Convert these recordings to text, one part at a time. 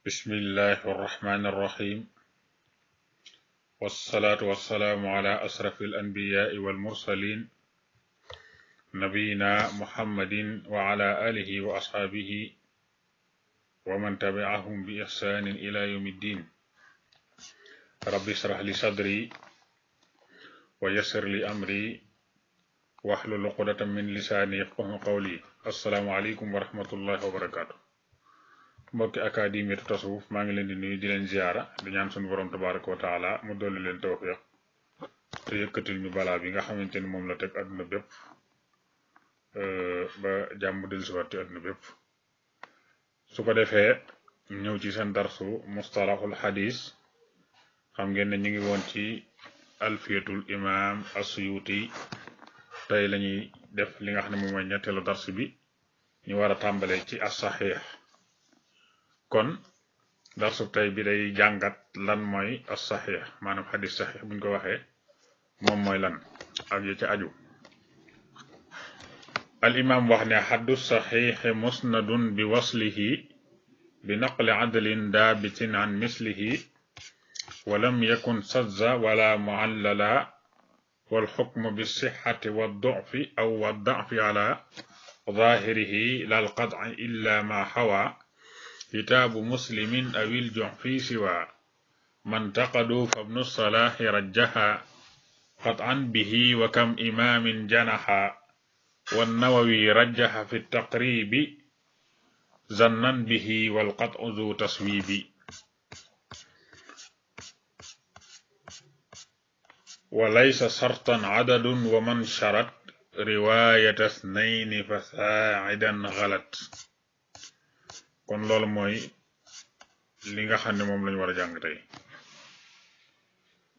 بسم الله الرحمن الرحيم والصلاة والسلام على أشرف الأنبياء والمرسلين نبينا محمد وعلى آله وأصحابه ومن تبعهم بإحسان إلى يوم الدين رب اشرح لي صدري ويسر لي أمري واحلل عقدة من لساني يفقهوا قولي السلام عليكم ورحمة الله وبركاته mbokki académie tasawuf maa ngi leen di nuyu di leen ziara di ñaan suñu borom tabaraka wa taala mu dolli leen tawfiq te yëkkatil ñu balaa bi nga xamante ni moom la teg àdduna bépp ba jàmm del si waat ci àdduna bépp su ko defee ñëw ci seen darsu mustalahul hadis xam ngeen ne ñu ngi woon ci alfiyatul imam as-suyuti tey lañuy def li nga xam ne moom mooy ñetteelu darsu bi ñu war a tàmbalee ci as-sahih kon darsu tey bi day jàngat lan mooy as-sahih maanaam xadis sahih buñ ko waxee moom mooy lan ak ya ca aju al imam wax ne xaddu sahih musnadun bi waslihi bi naqli adlin daabitin an mislihi wa lam yakun sadza wala muallala wal xukmu bi sixati wa dufi aw wa dafi ala zahirihi lal qad'i illa ma xawa كتاب مسلم أو الجعفي سوى من تقدوا فابن الصلاح رجها قطعا به وكم إمام جنحا والنووي رجح في التقريب ظنا به والقطع ذو تصويب وليس شرطا عدد ومن شرط رواية اثنين فساعدا غلط kon loolu mooy li nga xam ne moom lañu war a jàng tey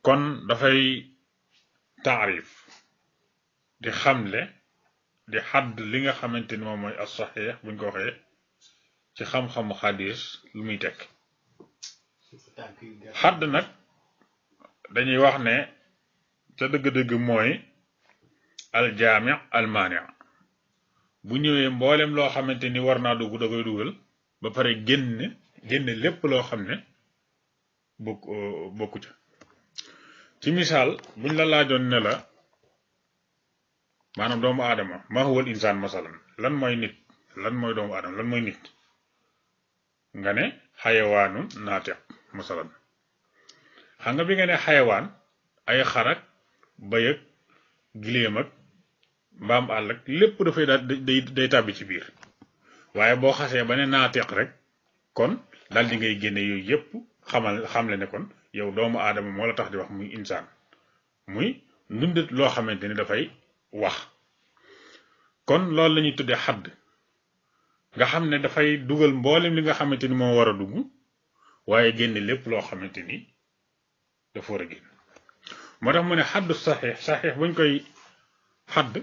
kon dafay taarif di xamle di xadd li nga xamante ni moom mooy as-sahih buñ ko waxee ci xam-xamu xadis lu muy tekk xadd nag dañuy wax ne ca dëgg-dëgg mooy al-jaami' al-maani' bu ñëwee mboolem loo xamante ni war naa dugg da koy dugal ba pare génne lépp loo xam ne bokku ca ci misaal buñ la laajoon ne la maanaam doomu aadama ma huwal insaan masalan lan mooy nit lan mooy doomu aadama lan mooy nit nga ne xayawaanun naatiq masalan xam nga bi nga ne xayawaan ay xarak bëy ak giléem ak mbaam àll ak lépp dafay daal day tàbbi ci biir waaye boo xasee ba ne naatiq rek kon daal di ngay génne yooyu yépp xamle ne kon yow doomu aadama moo la tax di wax muy insaan muy ndundat loo xamante ni dafay wax kon loolu la ñuy tuddee xadd nga xam ne dafay dugal mboolem li nga xamante ni moo war a dugg waaye génne lépp loo xamante ni dafa war a génn moo tax mu ne xaddu saxiix buñ koy xadd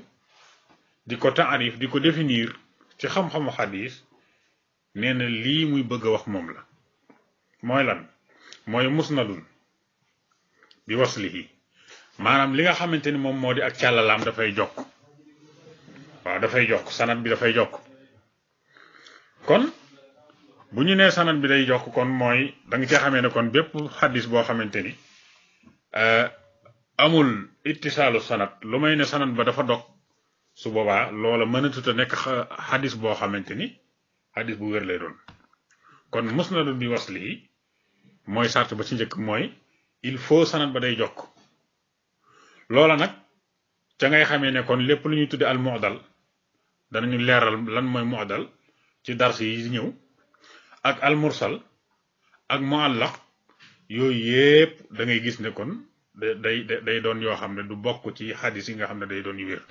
di ko taarif di ko définir ci xam-xamu xadis nee na lii muy bëgg a wax moom la mooy lan mooy musnadun bi waslihi maanaam li nga xamante ni moom moo di ak càllalaam dafay jokk waaw dafay jokk sanad bi dafay jokk kon bu ñu nee sanad bi day jokk kon mooy da nga cee xamee ne kon bépp xadis boo xamante ni amul ittisaalu sanad lu may ne sanad ba dafa dog su boobaa loola mënatut a nekk xadis boo xamante ni xadis bu wér lay doon kon musnadun bi waslihi mooy sart ba ci njëkk mooy il faut sanad ba day jokk loola nag ca ngay xamee ne kon lépp lu ñuy tudde al mu'dal danañu leeral lan mooy mu'dal ci dars yi ñëw ak al mursal ak mu'allaq yooyu yépp da ngay gis ne kon day doon yoo xam ne du bokk ci xadis yi nga xam ne day doon yu wér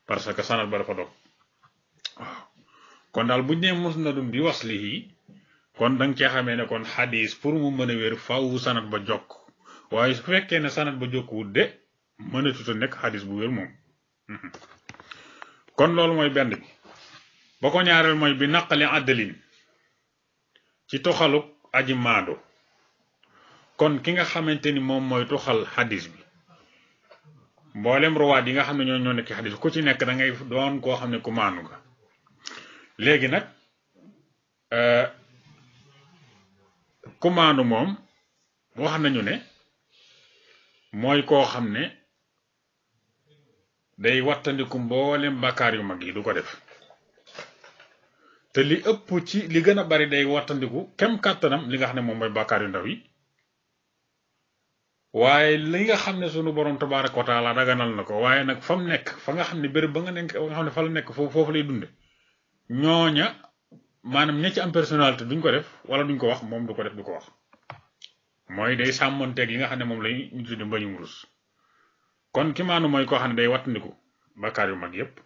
parce que sanad ba dafa dog waaw kon daal buñ ne musnadun bi waslihi kon danga cee xamee ne kon xadis pour mu mën a wér faaw sanad ba jokk waaye su fekkee ne sanad ba jokkuwut de mën a tuta nekk xadis bu wér moom kon loolu mooy benn bi ba ko ñaareel mooy bi naqali àddalin ci toxaluk aji maado kon ki nga xamante ni moom mooy toxal xadis bi mboolem ruwaat yi nga xam ne ñoo nekk xadis ku ci nekk da ngay doon koo xam ne ku maanu nga léegi nag ku maandu moom wax nañu ne mooy koo xam ne day wattandiku mboolem bàkkaar yu mag yi du ko def te li ëpp ci li gën a bari day wattandiku kem kàttanam li nga xam ne moom mooy bàkkaar yu ndaw yi waaye li nga xam ne sunu borom tabaaraka wa taala daganal na ko waaye nag fa mu nekk fa nga xam ne béréb ba nga xam ne fa la nekk foofu lay dunde ñooña maanaam ña ci am personnalité duñ ko def wala duñ ko wax moom du ko def du ko wax mooy day sàmmonteeg li nga xam ne moom lay ñu tudde mbañum rus kon ki maanu mooy koo xam ne day wattandiku bàkkaar yu mag yépp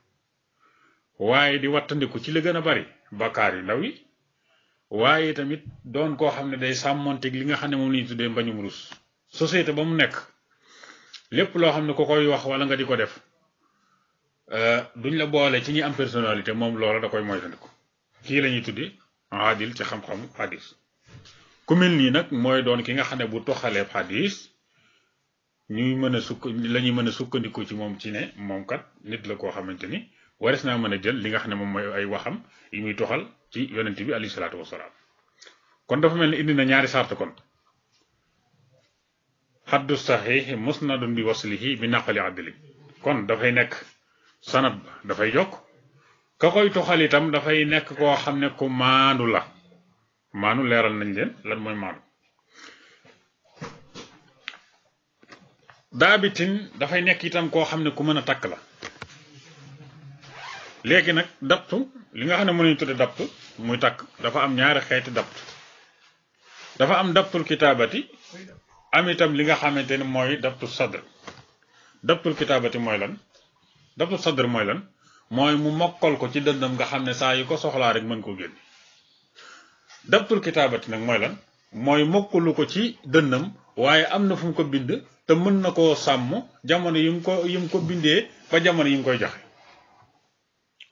waaye di wattandiku ci la gën a bari bàkkaar yu ndaw yi waaye tamit doon koo xam ne day sàmmonteeg li nga xam ne moom la ñu tuddee mbañum rus société ba mu nekk lépp loo xam ne ko koy wax wala nga di ko def duñ la boole ci ñi am personnalité moom loola da koy moytandiku kii la ñuy tudde aadil ci xam-xamu xadis ku mel nii nag mooy doon ki nga xam ne bu toxalee xadis ñuy mën a la ñuy mën a sukkandiku ci moom ci ne moom kat nit la koo xamante ni wares naa mën a jël li nga xam ne moom mooy ay waxam yi muy toxal ci yonent bi alayhi salaatu wasalaam kon dafa mel ni indi na ñaari sart kon xaddu saxiix musnadun bi waslihi bi naqali adli kon dafay nekk sanad ba dafay jokk ka koy toxal itam dafay nekk koo xam ne ku maandu la maandu leeral nañ leen lan mooy maandu daabitin dafay nekk itam koo xam ne ku mën a takk la léegi nag dabtu li nga xam ne mën nañu tudde dabtu muy takk dafa am ñaari xeeti dabtu dafa am dabtul kitaabati am itam li nga xamante ne mooy dabtul sadr dabtul kitaabati mooy lan dabtul sadr mooy lan mooy mu mokkal ko ci dëndam nga xam ne saa yu ko soxlaa rek mën koo génne dabtul kitaabati nag mooy lan mooy mokkalu ko ci dëndam waaye am na fu mu ko bind te mën na koo sàmm jamono yi mu ko bindee ba jamono yi mu koy joxe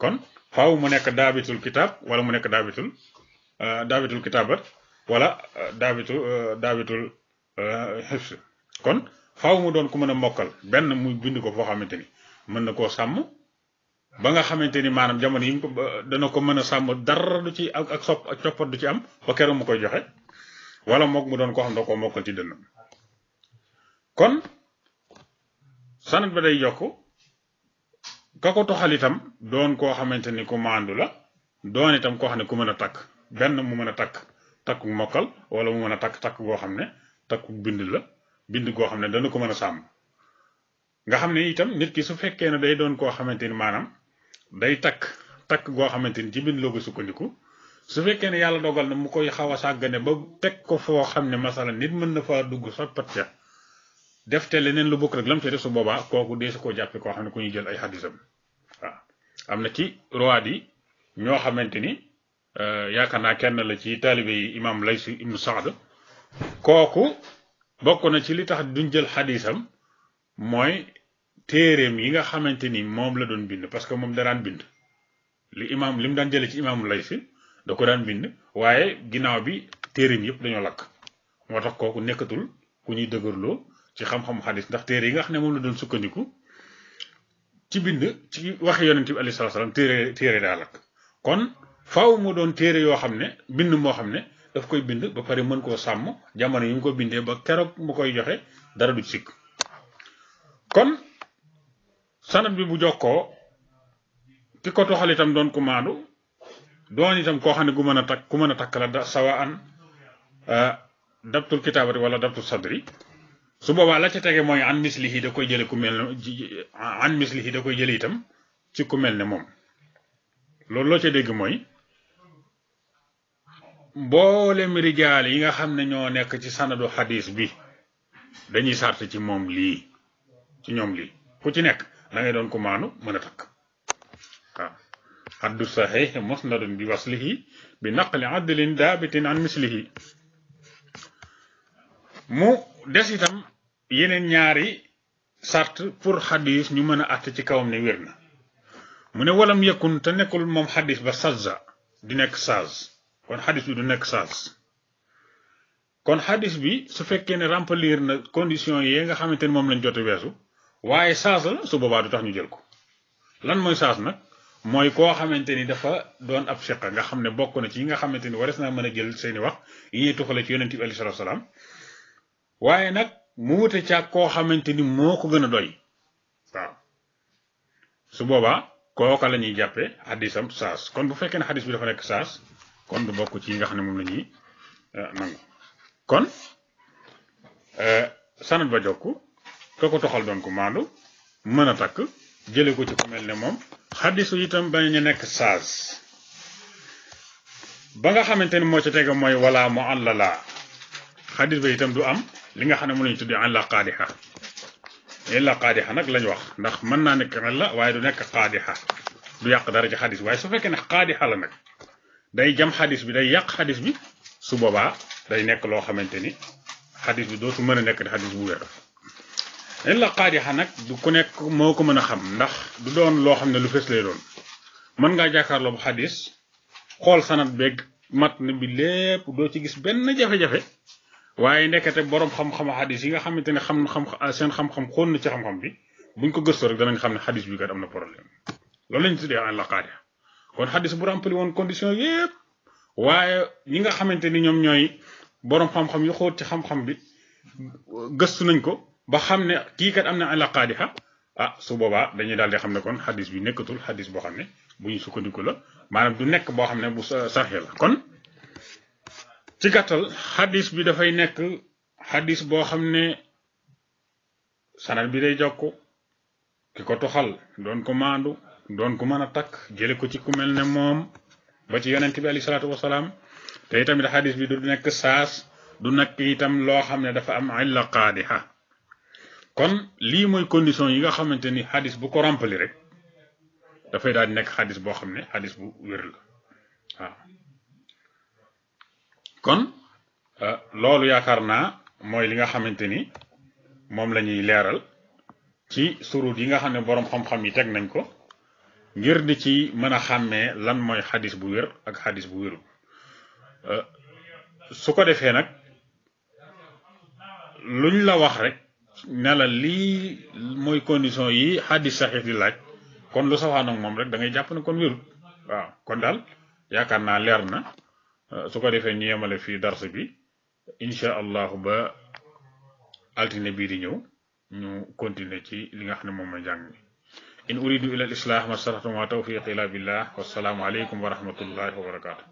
kon faaw mu nekk daabitul kitaab wala mu nekk daabitul kitaabat wala daabitul xifs kon faaw mu doon ku mën a mokkal benn muy bind ko foo xamante ni mën na koo sàmm ba nga xamante ni maanaam jamono yi mu ko dana ko mën a sàmm dara du ci ak coppat du ci am ba keroog mu koy joxe wala mook mu doon koo xam ne da koo mokkal ci dënnam kon sanad ba day yokk ka ko toxal itam doon koo xamante ni ku maandu la doon itam koo xam ne ku mën a takk benn mu mën a takku mokkal wala mu mën a takk goo xam ne takku bind la bind goo xam ne dana ko mën a sàmm nga xam ne itam nit ki su fekkee ne day doon koo xamante ni maanaam day takk goo xamante ni ci bind loo ko sukkandiku su fekkee ne yàlla dogal na mu koy xaw a sàggane ba teg ko foo xam ne masala nit mën na faa dugg soppat ca def te leneen lu bokk rek lam te def su boobaa kooku dee su koo jàppe koo xam ne ku ñuy jël ay xadisam waaw am na ci rowaat yi ñoo xamante ni yaakaar naa kenn la ci taalibe yi imam Lays ibnu Saad kooku bokk na ci li tax duñ jël xadisam mooy téeréem yi nga xamante ni moom la doon bind parce que moom da daan bind li mu daan jële ci imam Lays da ko daan bind waaye ginnaaw bi téeréem yëpp dañoo lakk moo tax kooku nekkatul ku ñuy dëgërloo ci xam-xamu xadis ndax téere yi nga xam ne moom la doon sukkandiku ci bind ci waxe yonent bi alayhi salaam téere daa lakk kon faaw mu doon téere yoo xam ne bind moo xam ne daf koy bind ba pare mën koo sàmm jamono yi mu ko bindee ba keroog mu koy joxe dara du sikk kon sanad bi bu jokkoo ki ko toxal itam doon ku maandu doon itam koo xam ne ku mën a takk la sawa an dabtul kitaabati wala dabtul sadri su boobaa la ca tege mooy an mislihi da koy jële ku mel ne an mislihi da koy jële itam ci ku mel ne moom loolu loo ca dégg mooy mboolem rijaal yi nga xam ne ñoo nekk ci sanadu xadis bi dañuy sart ci moom lii ci ñoom lii ku ci nekk da ngay doon ku maanu mën a takk waaw xaddu saxiix musnadun bi waslihi bi naqli adlin daabitin an mislihi mu des itam yeneen ñaari sart pour xadis ñu mën a àtt ci kawam ne wér na mu ne walam yëkkun te nekkul moom xadis ba saza di nekk saaz kon xadis bi du nekk saaz kon xadis bi su fekkee ne remplir na condition yi nga xamante ni moom lañ jote weesu waaye saaz la su boobaa du tax ñu jël ko lan mooy saaz nag mooy koo xamante ni dafa doon ab siqa nga xam ne bokk na ci yi nga xamante ni wares naa mën a jël seeni wax yi ñuy tuxale ci yonent bi alayhi salaatu salaam waaye nag mu wute caag koo xamante ni moo ko gën a doy waaw su boobaa kooka la ñuy jàppee xadisam saas kon bu fekkee ne xadis bi dafa nekk saas kon du bokk ci yi nga xam ne moom la ñuy nangu kon sanad ba jokku ka ko toxal doon ko maandu mën a takk jële ko ci ku mel ne moom xadisu itam bañ a nekk saas ba nga xamante ni moo ci tege mooy wala mu àllala xadis ba itam du am li nga xam ne mu lañu tuddi àlla qaadixa illa qaadixa nag lañ wax ndax mën naa nekk àlla waaye du nekk qaadixa du yàq dara ci xadis bi waaye su fekkee ne qaadixa la nag day jam xadis bi day yàq xadis bi su boobaa day nekk loo xamante ni xadis bi dootu mën a nekk di xadis bu wér illa qaadixa nag du ku nekk moo ko mën a xam ndax du doon loo xam ne lu fës lay doon mën ngaa jàkkaarloo bu xadis xool sanad beeg matn bi lépp doo ci gis benn jafe-jafe waaye ndekete borom xam-xam xadis yi nga xamante ne seen xam-xam xool na ci xam-xam bi buñ ko gëstoo rek danañ xam ne xadis bi kat am na problème loolu lañ tuddee illa qaadixa kon xadis bu rempli woon condition yépp waaye ñi nga xamante ni ñoom ñooy borom xam-xam yu xóot ci xam-xam bi gëstu nañ ko ba xam ne kii kat am na illa qaadixa su boobaa dañuy daal di xam ne kon xadis bi nekkatul xadis boo xam ne bu ñu sukkandiku la maanaam du nekk boo xam ne bu saxee la kon ci gàttal xadis bi dafay nekk xadis boo xam ne sanad bi day jokk ki ko toxal doon ko maandu doon ko mën a takk jële ko ci ku mel ne moom ba ci yonent bi alayhi salaatu wasalaam te itamit xadis bi du nekk saas du nekk itam loo xam ne dafa am illa qaadixa kon lii mooy condition yi nga xamante ni xadis bu ko rempli rek dafay daal di nekk xadis boo xam ne xadis bu wér la waaw kon loolu yaakaar naa mooy li nga xamante ni moom la ñuy leeral ci surut yi nga xam ne boroom xam-xam yi teg nañ ko ngir di ci mën a xàmmee lan mooy xadis bu wér ak xadis bu wérul su ko defee nag luñ la wax rek ne la lii mooy condition yi xadis saxiix di laaj kon lu safaan ak moom rek da ngay jàpp ne kon wérul waaw kon daal yaakaar naa leer na su ko defee ñu yemale fii dars bi incha allahu ba altine bii di ñëw ñu continuer ci li nga xam ne moom mooy njàng mi in uridu ila al islah ma stata'tu ma tawfiqi illa billah wassalaamu aleykum wa rahmatullahi wa barakatuh